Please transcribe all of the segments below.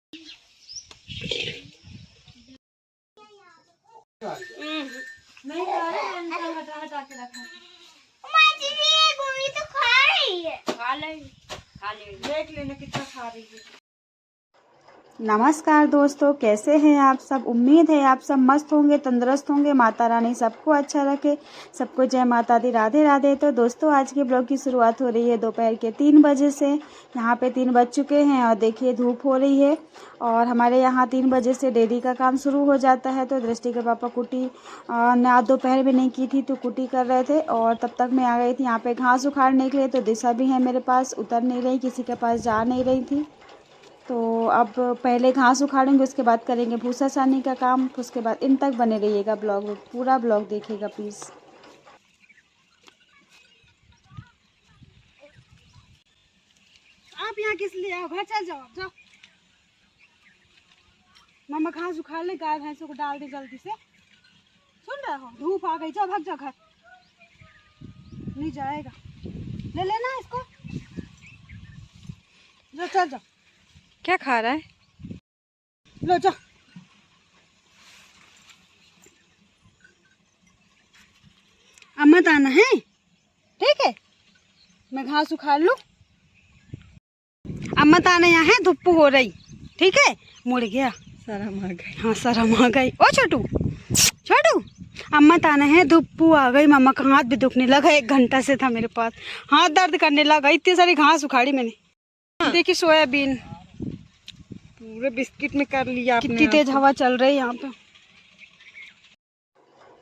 नहीं हटा के रखा। तो खा रही है। खा ले देख लेना कितना खा रही है। नमस्कार दोस्तों, कैसे हैं आप सब। उम्मीद है आप सब मस्त होंगे, तंदुरुस्त होंगे। माता रानी सबको अच्छा रखे। सबको जय माता दी, राधे राधे। तो दोस्तों, आज के ब्लॉग की शुरुआत हो रही है दोपहर के 3 बजे से। यहाँ पे 3 बज चुके हैं और देखिए धूप हो रही है। और हमारे यहाँ 3 बजे से डेयरी का काम शुरू हो जाता है। तो दृष्टि के पापा कुटी ना दोपहर में नहीं की थी तो कुटी कर रहे थे, और तब तक मैं आ गई थी यहाँ पे घास उखाड़ने के लिए। तो दिशा भी है मेरे पास, उतर नहीं रही, किसी के पास जा नहीं रही थी। तो अब पहले घास उखाड़ेंगे, उसके बाद करेंगे भूसा सानी का काम। उसके बाद इन तक बने रहिएगा ब्लॉग में, पूरा ब्लॉग देखिएगा प्लीज़। आप यहाँ किस लिए आओ? घर चल जाओ, जाओ। मम्मा घास उखाड़ ले, गाय भैंसों को डाल दे जल्दी से। सुन रहे हो? धूप आ गई, जाओ भाग जाओ घर। नहीं जाएगा, ले लेना इसको। जाओ चल जाओ। क्या खा रहा है? लो जाओ। अब मत आना है, ठीक है? मैं घास उखाड़ लूं। अब मत आना यहाँ है, धूप हो रही, ठीक है? मुड़ गया, शर्म आ गई। हाँ शर्म आ गई। ओ छोटू छोटू, अब मत आना है, धूप आ गई। मामा का हाथ भी दुखने लगा, 1 घंटा से था मेरे पास, हाथ दर्द करने लगा। इतनी सारी घास उखाड़ी मैंने। देखिए सोयाबीन पूरे बिस्किट में कर लिया। कितनी तेज हवा चल रही है यहाँ पे।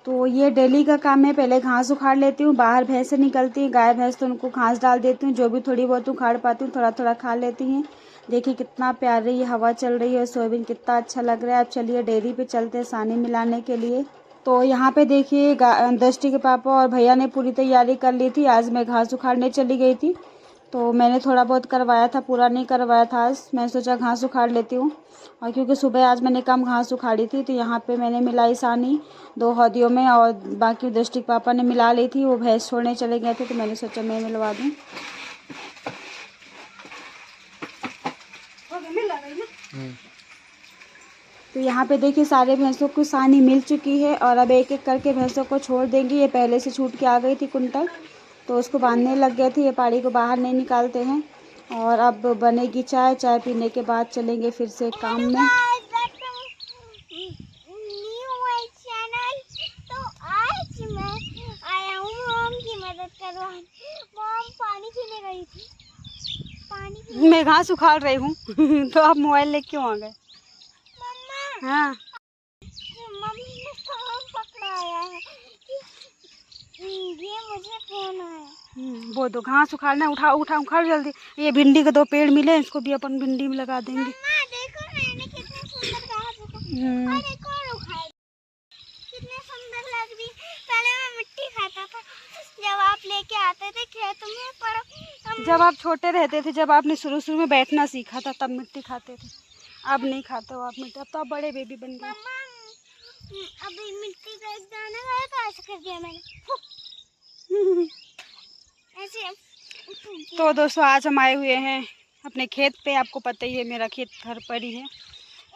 तो ये डेली का काम है। पहले घास उखाड़ लेती हूँ, बाहर भैंसें निकलती हैं, गाय भैंस, तो उनको घास डाल देती हूँ। जो भी थोड़ी बहुत उखाड़ पाती हूँ, थोड़ा थोड़ा खा लेती हैं। देखिए कितना प्यारी हवा चल रही है, सोयाबीन कितना अच्छा लग रहा है। अब चलिए डेयरी पे चलते हैं सानी मिलाने के लिए। तो यहाँ पे देखिए दृष्टि के पापा और भैया ने पूरी तैयारी कर ली थी। आज मैं घास उखाड़ने चली गई थी, तो मैंने थोड़ा बहुत करवाया था, पूरा नहीं करवाया था आज। मैं सोचा घास उखाड़ लेती हूँ, और क्योंकि सुबह आज मैंने कम घास उखाड़ी थी, तो यहाँ पे मैंने मिलाई सानी 2 हौदियों में, और बाकी दृष्टि के पापा ने मिला ली थी। वो भैंस छोड़ने चले गए थे, तो मैंने सोचा मैं मिलवा दूँ। तो यहाँ पे देखिए सारे भैंसों को सानी मिल चुकी है, और अब एक एक करके भैंसों को छोड़ देंगे। ये पहले से छूट के आ गई थी कुंटल, तो उसको बांधने लग गए थे। ये पाड़ी को बाहर नहीं निकालते हैं। और अब बनेगी चाय, चाय पीने के बाद चलेंगे फिर से काम में। तो आज मैं आया हूँ मॉम की मदद करवाने। मॉम पानी पीने गई थी, मैं घास उखाड़ रही हूँ तो आप मोबाइल लेके क्यों आ गए? मम्मा हाँ मम्मी ने फोन पकड़ाया है कि ये मुझे फोन आया। वो तो घास उखाड़ना, उठा उठा उखाड़ जल्दी। ये भिंडी के 2 पेड़ मिले, इसको भी अपन भिंडी में लगा देंगे। मम्मा देखो मैंने कितने सुंदर घास उखाड़ी, और एक और उखाड़ी, कितने सुंदर लग रही। पहले मैं मिट्टी खाता था जब आप लेके आते थे खेत में, पर जब आप छोटे रहते थे, जब आपने शुरू शुरू में बैठना सीखा था, तब मिट्टी खाते थे। अब नहीं खाते हो आप मिट्टी, अब तो आप बड़े बेबी बन गए। मम्मा अभी मिट्टी का एक दाना गया तो ऐसे कर दिया मैंने ऐसे। तो दोस्तों, आज हम आए हुए हैं अपने खेत पे। आपको पता ही है मेरा खेत घर पर ही है।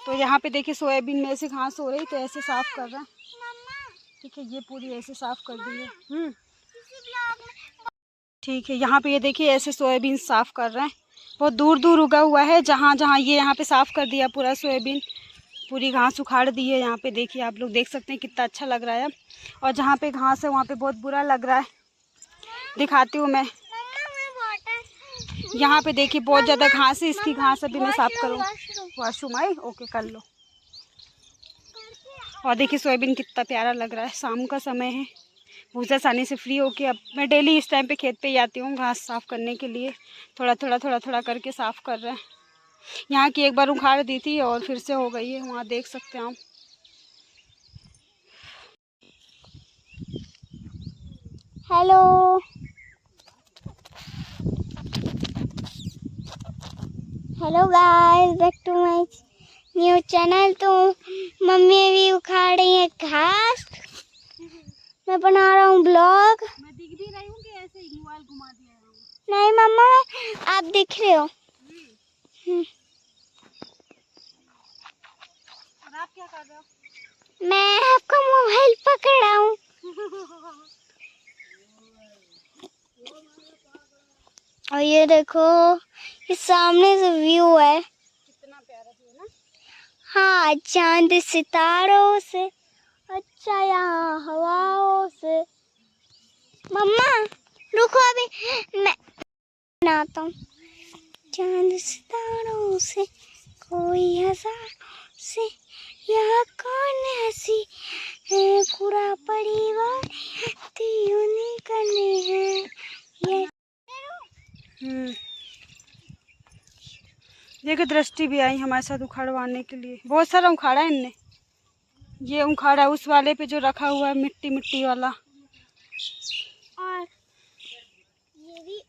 तो यहाँ पे देखिए सोयाबीन में ऐसे घास हो रही, तो ऐसे साफ कर रहा है। ठीक है, ये पूरी ऐसे साफ कर दी है। ठीक है, यहाँ पे ये देखिए ऐसे सोयाबीन साफ कर रहे हैं। बहुत दूर दूर उगा हुआ है, जहाँ जहाँ ये यहाँ पे साफ कर दिया पूरा सोयाबीन, पूरी घास उखाड़ दी है। यहाँ पे देखिए आप लोग देख सकते हैं कितना अच्छा लग रहा है। और जहाँ पे घास है वहाँ पे बहुत बुरा लग रहा है। दिखाती हूँ मैं। यहाँ पे देखिए बहुत ज़्यादा घास है, इसकी घास अभी मैं साफ करूँ। वॉशरूम आई, ओके कर लो। और देखिए सोयाबीन कितना प्यारा लग रहा है। शाम का समय है, भूसा सानी से फ्री होके अब मैं डेली इस टाइम पे खेत पे ही आती हूँ घास साफ़ करने के लिए। थोड़ा थोड़ा करके साफ़ कर रहे हैं। यहाँ की एक बार उखाड़ दी थी और फिर से हो गई है, वहाँ देख सकते हैं आप। Hello hello guys, back to my new channel. तो मम्मी भी उखाड़ रही है घास, मैं बना रहा हूँ ब्लॉग। मैं दिख भी रही हूँ कि ऐसे ही मोबाइल घुमा दिया है? नहीं मम्मा, आप दिख रहे हो। कर रहे हो? मैं आपका मोबाइल पकड़ा हूँ। और ये देखो, ये सामने से व्यू है। कितना प्यारा व्यू ना। हाँ, चांद सितारों से अच्छा, यहाँ हवाओं से। मम्मा रुको, अभी मैं बनाता हूँ। चांद सितारों से कोई हज़ारों से, यहाँ कौन हंसी है, पूरा परिवार उन्हीं करने हैं ये। देखो दृष्टि भी आई हमारे साथ उखाड़वाने के लिए। बहुत सारा उखाड़ा है इनने। ये उखाड़ा उस वाले पे जो रखा हुआ है, मिट्टी मिट्टी वाला। और ये भी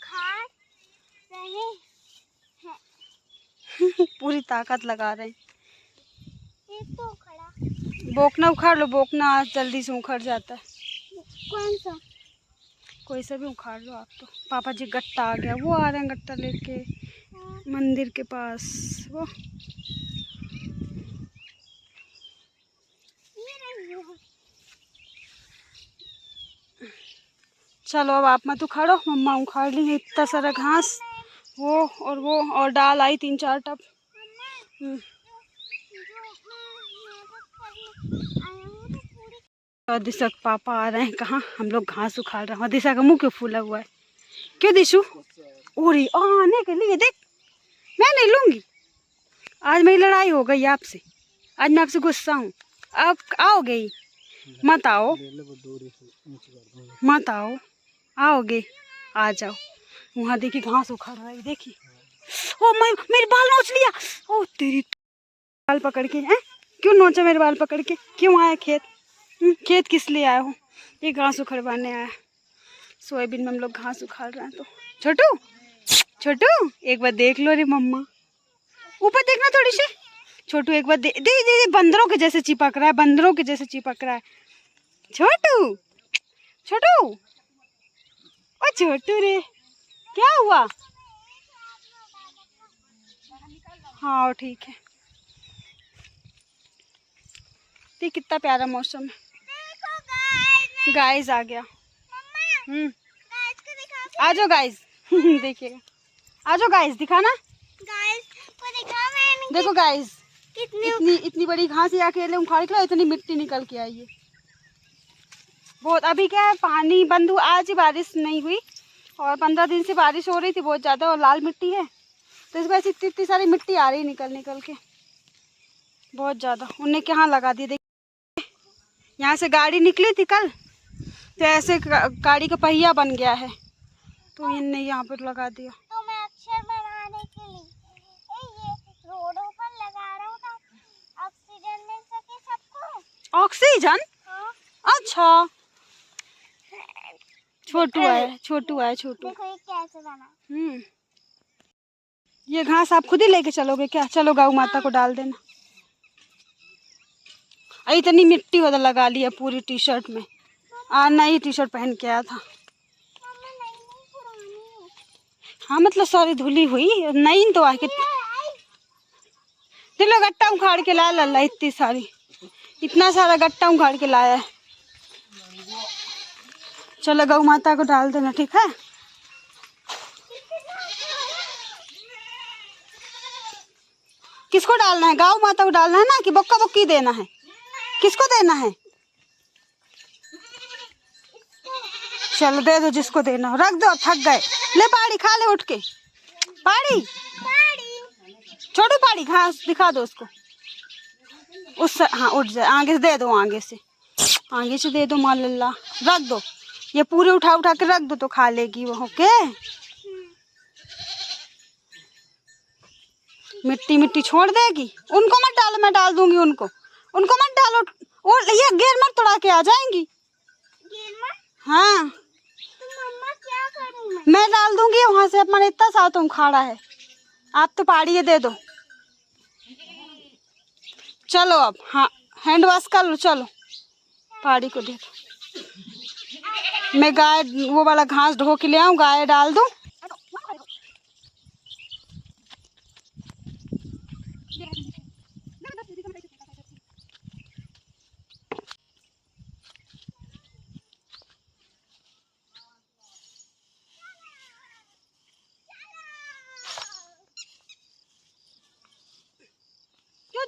खा रहे पूरी ताकत लगा रहे हैं। ये तो खड़ा। बोकना उखाड़ लो, बोकना आज जल्दी से उखड़ जाता है। कौन सा? कोई सा भी उखाड़ लो आप तो। पापा जी गट्टा आ गया, वो आ रहे हैं गट्टा लेके मंदिर के पास। वो चलो अब आप मत उखाड़ो, मम्मा उखाड़ ली इतना सारा घास। वो और डाल आई 3-4 टब। और दिशा के पापा आ रहे हैं। कहाँ? हम लोग घास उखाड़ रहे हैं। और दिशा का मुंह क्यों फूला हुआ है? क्यों दिशु? ओरी आने के लिए देख, मैं नहीं लूंगी। आज मेरी लड़ाई हो गई आपसे। आज मैं आपसे गुस्सा हूँ। अब आओगे ही? मत आओ, मत आओ। आओगे? आ जाओ। वहाँ देखिए घास उखाड़ रही, देखिए। ओ मैं मेरे बाल नोच लिया। ओ तेरी बाल पकड़ के हैं? क्यों नोचा मेरे बाल पकड़ के? क्यों आया खेत? खेत किस लिए आया हो? ये घास उखड़वाने आया। सोयाबीन में हम लोग घास उखाड़ रहे हैं। तो छोटू, छोटू एक बार देख लो रे मम्मा। ऊपर देखना थोड़ी सी। छोटू एक बार दे दे दे, दे बंदरों के जैसे चिपक रहा है, बंदरों के जैसे चिपक रहा है। छोटू, छोटू, ओ छोटू रे, क्या हुआ? हाँ ठीक है। देख कितना प्यारा मौसम है। गाइस आ गया। आ जाओ गाइस। देखिएगा, आ जाओ गाइस, दिखाना गाइस को दिखा। मैंने देखो गाइस, कितनी इतनी बड़ी घास ये अकेले उखाड़ के ला, इतनी मिट्टी निकल के आई है। बहुत अभी क्या है, पानी बंद हुआ। आज ही बारिश नहीं हुई और 15 दिन से बारिश हो रही थी बहुत ज़्यादा, और लाल मिट्टी है तो इस वजह से इतनी सारी मिट्टी आ रही निकल निकल के बहुत ज़्यादा। उनने क्या लगा दी। देख यहाँ से गाड़ी निकली थी कल, तो ऐसे गाड़ी का पहिया बन गया है, तो इनने यहाँ पर लगा दिया। तो मैं अक्षर बनाने के लिए ये रोडों पर लगा रहा हूँ ताकि ऑक्सीजन मिल सके सबको। ऑक्सीजन? हाँ। अच्छा, छोटू है, छोटू है, छोटू। देखो ये कैसे बना। ये घास आप खुद ही लेके चलोगे क्या? चलो गौ माता को डाल देना। इतनी मिट्टी उधर लगा लिया पूरी टी शर्ट में। नई टी शर्ट पहन के आया था। हाँ मतलब सॉरी, धुली हुई नई तो आके। चलो गट्टा उखाड़ के लाया लल्ला, इतनी सारी, इतना सारा गट्टा उखाड़ के लाया है। चलो गौ माता को डाल देना, ठीक है? किसको डालना है? गौ माता को डालना है ना, कि बक्का बक्की देना है? किसको देना है? चलो दे दो जिसको देना हो, रख दो। थक गए, ले पाड़ी खा ले उठ के। पाड़ी, छोटू पाड़ी घास दिखा दो उसको। उस हाँ उठ जाए, आगे से दे दो, आगे से दे दो। माँ लल्ला रख दो, ये पूरे उठा उठा के रख दो तो खा लेगी वो। ओके, मिट्टी मिट्टी छोड़ देगी। उनको मत डालो, मैं डाल दूंगी उनको मत डालो। और ये गेर मत तोड़ा के आ जाएंगी। हाँ तो मम्मा क्या करूं मैं डाल दूंगी वहां से। अपना इतना सा तुम खाड़ा है, आप तो पाड़ी ये दे दो। चलो अब हाँ हैंड वॉश कर लो। चलो पाड़ी को दे दो। मैं गाय वो वाला घास ढो के ले आऊं, गाय डाल दूं।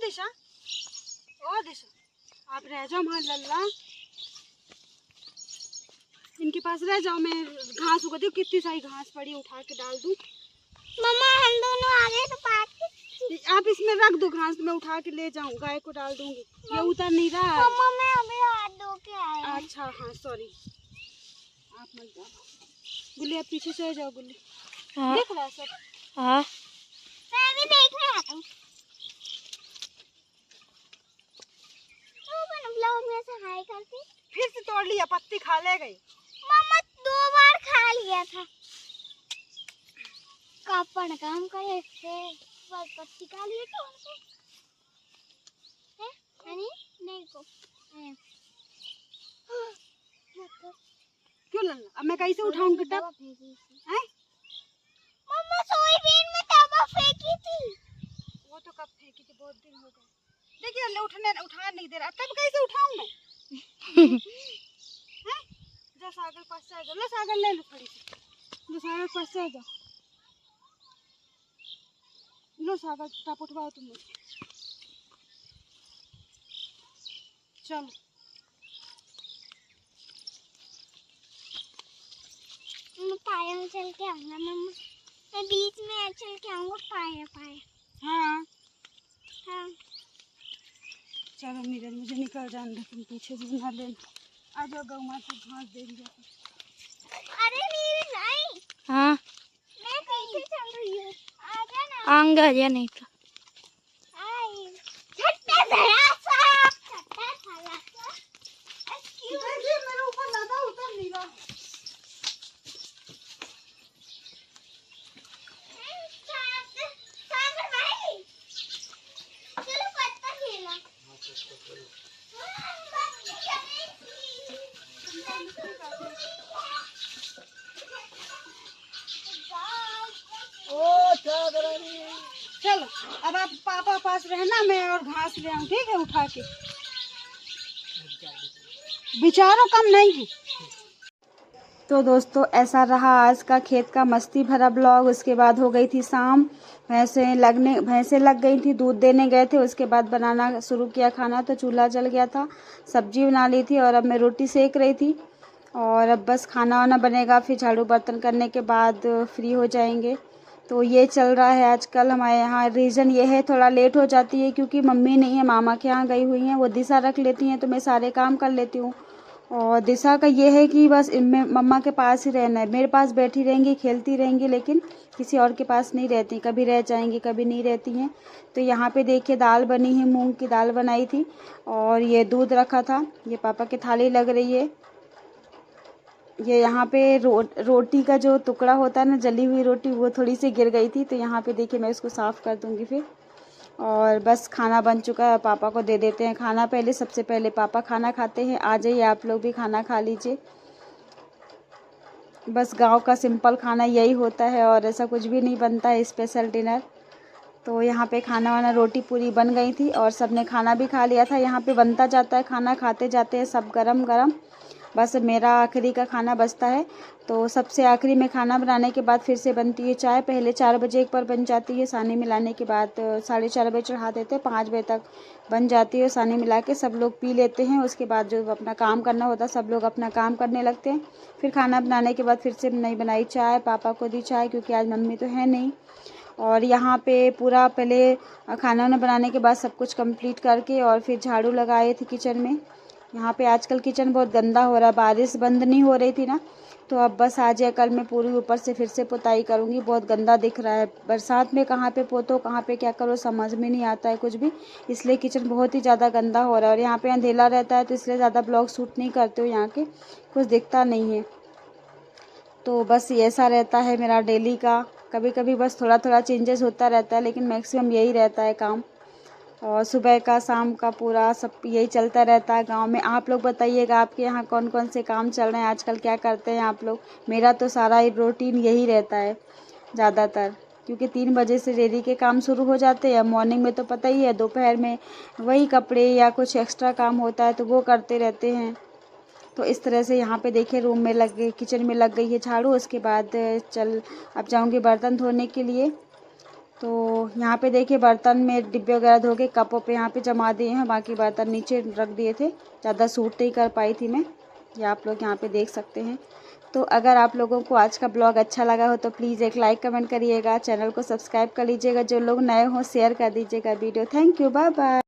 दिशा, ओ दिशा, आप रह जाओ वहाँ लल्ला, इनके पास रह जाओ। मैं घास उगा दी, कितनी सारी घास पड़ी, उठा के डाल दूँ। मम्मा हम दोनों आ गए तो पार्क। आप इसमें रख दो घास, मैं उठा के ले जाऊँ, गाय को डाल दूंगी। ये उतर नहीं रहा है। मम्मा मैं अभी हाथ धो के आया। अच्छा हाँ सॉरी, आप मत जाओ। गुल्ली आप पीछे से जाओ। गुल्ली देख रहा है सब। हाँ मैं भी देखने आता हूँ। ब्लॉग में से हाय करती फिर से तोड़ लिया, पत्ती खा ले गई। मम्मा 2 बार खा लिया था। कापड़ काम करे थे, बस पत्ती खा लिए थे उनको। है नहीं को क्यों लल्ला, अब मैं कैसे उठाऊंगी तब? हैं? मम्मा सोयाबीन में तवा फेंकी थी। वो तो कब फेंकी थी, बहुत दिन हो गए। देखिए लल्ला उठा नहीं दे रहा, तब कैसे उठाऊं मैं? हैं? जा सागर पास से आ जाओ। लो सागर ले लो थोड़ी सी, लो सागर पास से आ जाओ। लो सागर टप उठवाओ तुम मुझे। चलो मैं पाया में चल के आऊंगा मम्मा, मैं बीच में चल के आऊंगा पाया। हाँ हाँ चलो नीरज, मुझे निकल जाने दो, तुम पीछे से ना लेना। आ जाओ, गौ माता घास दे दिया। अरे नीरज नहीं। हाँ मैं कैसे चल रही हूँ, आ जा ना। आऊंगा या नहीं तो आई छट्टा धरा सा, छट्टा थाला सा। देखिए मेरे ऊपर लगा, उतर नहीं रहा। सागर भाई चलो पत्ता खेला। चलो अब आप पापा पास रहना, मैं और घास ले आऊँ, ठीक है, उठा के। बेचारों कम नहीं है। तो दोस्तों ऐसा रहा आज का खेत का मस्ती भरा ब्लॉग। उसके बाद हो गई थी शाम, भैंसें लग गई थी, दूध देने गए थे। उसके बाद बनाना शुरू किया खाना, तो चूल्हा जल गया था, सब्जी बना ली थी और अब मैं रोटी सेक रही थी। और अब बस खाना वाना बनेगा, फिर झाड़ू बर्तन करने के बाद फ्री हो जाएंगे। तो ये चल रहा है आजकल हमारे यहाँ। रीज़न ये है थोड़ा लेट हो जाती है क्योंकि मम्मी नहीं है, मामा के यहाँ गई हुई हैं, वो दिशा रख लेती हैं तो मैं सारे काम कर लेती हूँ। और दिशा का ये है कि बस इनमें मम्मा के पास ही रहना है, मेरे पास बैठी रहेंगी, खेलती रहेंगी, लेकिन किसी और के पास नहीं रहती, कभी रह जाएंगी कभी नहीं रहती हैं। तो यहाँ पे देखिए दाल बनी है, मूंग की दाल बनाई थी और ये दूध रखा था, ये पापा की थाली लग रही है। ये यहाँ पे रोटी का जो टुकड़ा होता है ना, जली हुई रोटी, वो थोड़ी सी गिर गई थी, तो यहाँ पे देखिए मैं इसको साफ़ कर दूँगी फिर। और बस खाना बन चुका है, पापा को दे देते हैं खाना। पहले सबसे पहले पापा खाना खाते हैं। आ जाइए आप लोग भी खाना खा लीजिए। बस गांव का सिंपल खाना यही होता है और ऐसा कुछ भी नहीं बनता है स्पेशल डिनर। तो यहाँ पे खाना वाना रोटी पूरी बन गई थी और सब ने खाना भी खा लिया था। यहाँ पे बनता जाता है खाना, खाते जाते हैं सब गरम गरम। बस मेरा आखिरी का खाना बचता है, तो सबसे आखिरी में खाना बनाने के बाद फिर से बनती है चाय। पहले 4 बजे एक बार बन जाती है, सानी मिलाने के बाद 4:30 बजे चढ़ा देते हैं, 5 बजे तक बन जाती है। सानी मिला के सब लोग पी लेते हैं। उसके बाद जो अपना काम करना होता है सब लोग अपना काम करने लगते हैं। फिर खाना बनाने के बाद फिर से नहीं बनाई चाय, पापा को दी चाय क्योंकि आज मम्मी तो है नहीं। और यहाँ पे पूरा पहले खाना वाना बनाने के बाद सब कुछ कंप्लीट करके और फिर झाड़ू लगाए थे किचन में। यहाँ पे आजकल किचन बहुत गंदा हो रहा है, बारिश बंद नहीं हो रही थी ना, तो अब बस आज या कल मैं पूरी ऊपर से फिर से पुताई करूँगी। बहुत गंदा दिख रहा है, बरसात में कहाँ पे पोतो कहाँ पे क्या करो समझ में नहीं आता है कुछ भी, इसलिए किचन बहुत ही ज़्यादा गंदा हो रहा है। और यहाँ पे अंधेला रहता है तो इसलिए ज़्यादा ब्लॉग शूट नहीं करते हो, यहाँ के कुछ दिखता नहीं है। तो बस ऐसा रहता है मेरा डेली का, कभी कभी बस थोड़ा थोड़ा चेंजेस होता रहता है, लेकिन मैक्सिमम यही रहता है काम। और सुबह का शाम का पूरा सब यही चलता रहता है गांव में। आप लोग बताइएगा आपके यहाँ कौन कौन से काम चल रहे हैं आजकल, क्या करते हैं आप लोग। मेरा तो सारा रूटीन यही रहता है ज़्यादातर, क्योंकि 3 बजे से डेली के काम शुरू हो जाते हैं। मॉर्निंग में तो पता ही है, दोपहर में वही कपड़े या कुछ एक्स्ट्रा काम होता है तो वो करते रहते हैं। तो इस तरह से यहाँ पे देखिए रूम में लग गई, किचन में लग गई है झाड़ू। उसके बाद अब जाऊँगी बर्तन धोने के लिए। तो यहाँ पे देखिए बर्तन में डिब्बे वगैरह धो के कपों पे यहाँ पे जमा दिए हैं, बाकी बर्तन नीचे रख दिए थे, ज़्यादा सूट नहीं कर पाई थी मैं, ये आप लोग यहाँ पे देख सकते हैं। तो अगर आप लोगों को आज का ब्लॉग अच्छा लगा हो तो प्लीज़ एक लाइक कमेंट करिएगा, चैनल को सब्सक्राइब कर लीजिएगा, जो लोग नए हो शेयर कर दीजिएगा video. Thank you, bye bye.